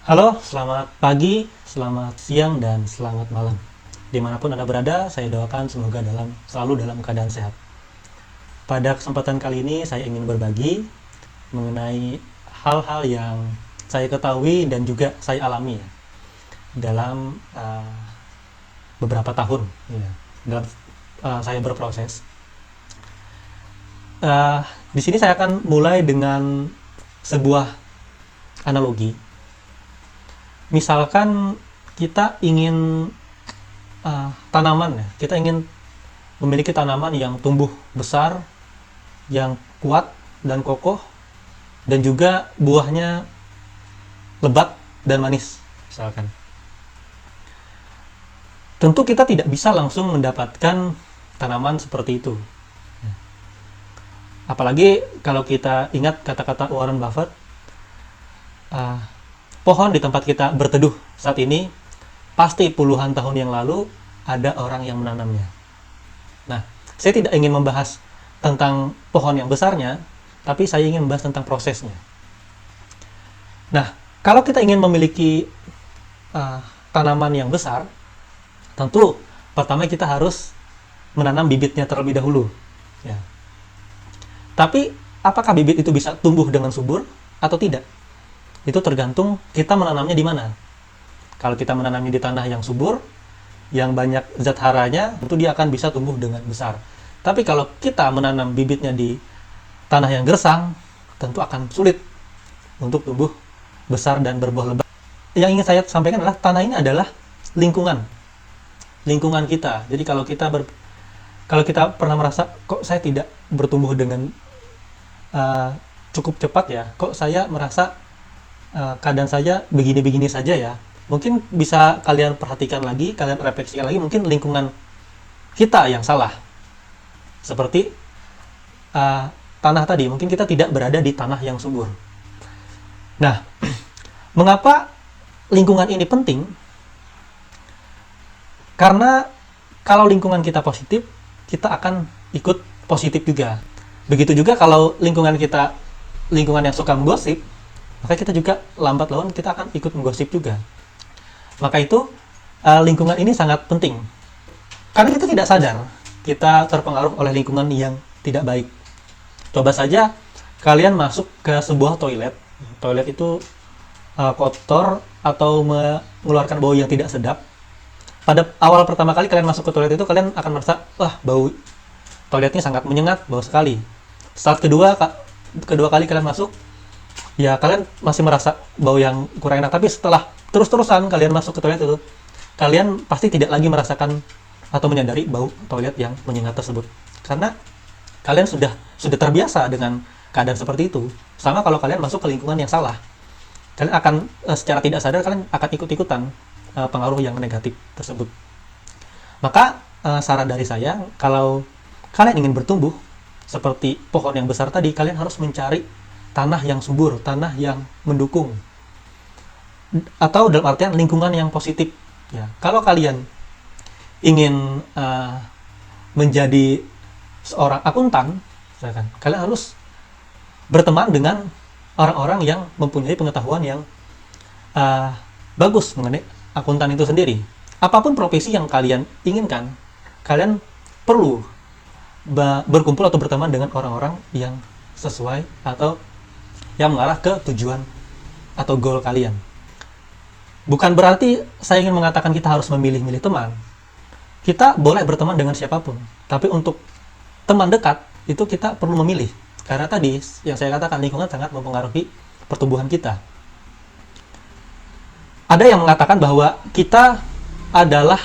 Halo, selamat pagi, selamat siang, dan selamat malam. Dimanapun Anda berada, saya doakan semoga selalu dalam keadaan sehat. Pada kesempatan kali ini, saya ingin berbagi mengenai hal-hal yang saya ketahui dan juga saya alami ya, dalam beberapa tahun ya, dalam saya berproses. Di sini saya akan mulai dengan sebuah analogi. Misalkan kita ingin tanaman ya, kita ingin memiliki tanaman yang tumbuh besar, yang kuat dan kokoh, dan juga buahnya lebat dan manis, misalkan. Tentu kita tidak bisa langsung mendapatkan tanaman seperti itu. Apalagi kalau kita ingat kata-kata Warren Buffett, pohon di tempat kita berteduh saat ini pasti puluhan tahun yang lalu ada orang yang menanamnya. Nah, saya tidak ingin membahas tentang pohon yang besarnya, tapi saya ingin membahas tentang prosesnya. Nah, kalau kita ingin memiliki tanaman yang besar, tentu pertama kita harus menanam bibitnya terlebih dahulu. Ya. Tapi, apakah bibit itu bisa tumbuh dengan subur atau tidak? Itu tergantung kita menanamnya di mana. Kalau kita menanamnya di tanah yang subur, yang banyak zat haranya, tentu dia akan bisa tumbuh dengan besar. Tapi kalau kita menanam bibitnya di tanah yang gersang, tentu akan sulit untuk tumbuh besar dan berbuah lebat. Yang ingin saya sampaikan adalah tanah ini adalah lingkungan kita. Jadi kalau kita pernah merasa kok saya tidak bertumbuh dengan cukup cepat ya, kok saya merasa keadaan saya begini-begini saja ya, mungkin bisa kalian perhatikan lagi, kalian refleksikan lagi, mungkin lingkungan kita yang salah. Seperti tanah tadi, mungkin kita tidak berada di tanah yang subur. Nah, mengapa lingkungan ini penting? Karena kalau lingkungan kita positif, kita akan ikut positif juga. Begitu juga kalau lingkungan yang suka menggosip, maka kita juga lambat laun kita akan ikut menggosip juga. Maka itu lingkungan ini sangat penting. Karena kita tidak sadar kita terpengaruh oleh lingkungan yang tidak baik. Coba saja kalian masuk ke sebuah toilet. Toilet itu kotor atau mengeluarkan bau yang tidak sedap. Pada awal pertama kali kalian masuk ke toilet itu, kalian akan merasa, wah, bau toiletnya sangat menyengat, bau sekali. Saat kedua kali kalian masuk, ya kalian masih merasa bau yang kurang enak. Tapi setelah terus-terusan kalian masuk ke toilet itu, kalian pasti tidak lagi merasakan atau menyadari bau toilet yang menyengat tersebut. Karena kalian sudah terbiasa dengan keadaan seperti itu. Sama kalau kalian masuk ke lingkungan yang salah, kalian akan secara tidak sadar kalian akan ikut-ikutan pengaruh yang negatif tersebut. Maka saran dari saya, kalau kalian ingin bertumbuh seperti pohon yang besar tadi, kalian harus mencari tanah yang subur, tanah yang mendukung, atau dalam artian lingkungan yang positif. Ya, kalau kalian ingin menjadi seorang akuntan, misalkan, kalian harus berteman dengan orang-orang yang mempunyai pengetahuan yang bagus mengenai akuntan itu sendiri. Apapun profesi yang kalian inginkan, kalian perlu berkumpul atau berteman dengan orang-orang yang sesuai atau yang mengarah ke tujuan atau goal kalian. Bukan berarti saya ingin mengatakan kita harus memilih-milih teman. Kita boleh berteman dengan siapapun, tapi untuk teman dekat itu kita perlu memilih. Karena tadi yang saya katakan, lingkungan sangat mempengaruhi pertumbuhan kita. Ada yang mengatakan bahwa kita adalah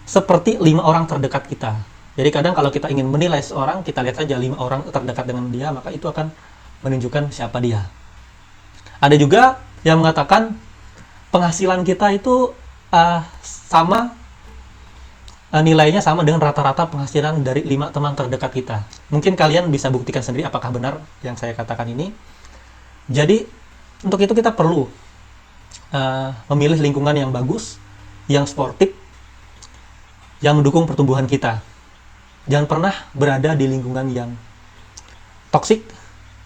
seperti 5 orang terdekat kita. Jadi kadang kalau kita ingin menilai seorang, kita lihat saja 5 orang terdekat dengan dia, maka itu akan menunjukkan siapa dia. Ada juga yang mengatakan penghasilan kita itu nilainya sama dengan rata-rata penghasilan dari 5 teman terdekat kita. Mungkin kalian bisa buktikan sendiri apakah benar yang saya katakan ini. Jadi untuk itu kita perlu memilih lingkungan yang bagus, yang sportif, yang mendukung pertumbuhan kita. Jangan pernah berada di lingkungan yang toksik,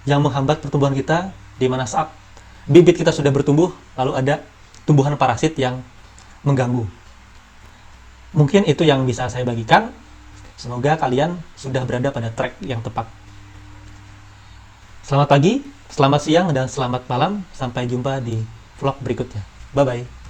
yang menghambat pertumbuhan kita, di mana saat bibit kita sudah bertumbuh, lalu ada tumbuhan parasit yang mengganggu. Mungkin itu yang bisa saya bagikan. Semoga kalian sudah berada pada track yang tepat. Selamat pagi, selamat siang, dan selamat malam. Sampai jumpa di vlog berikutnya. Bye-bye.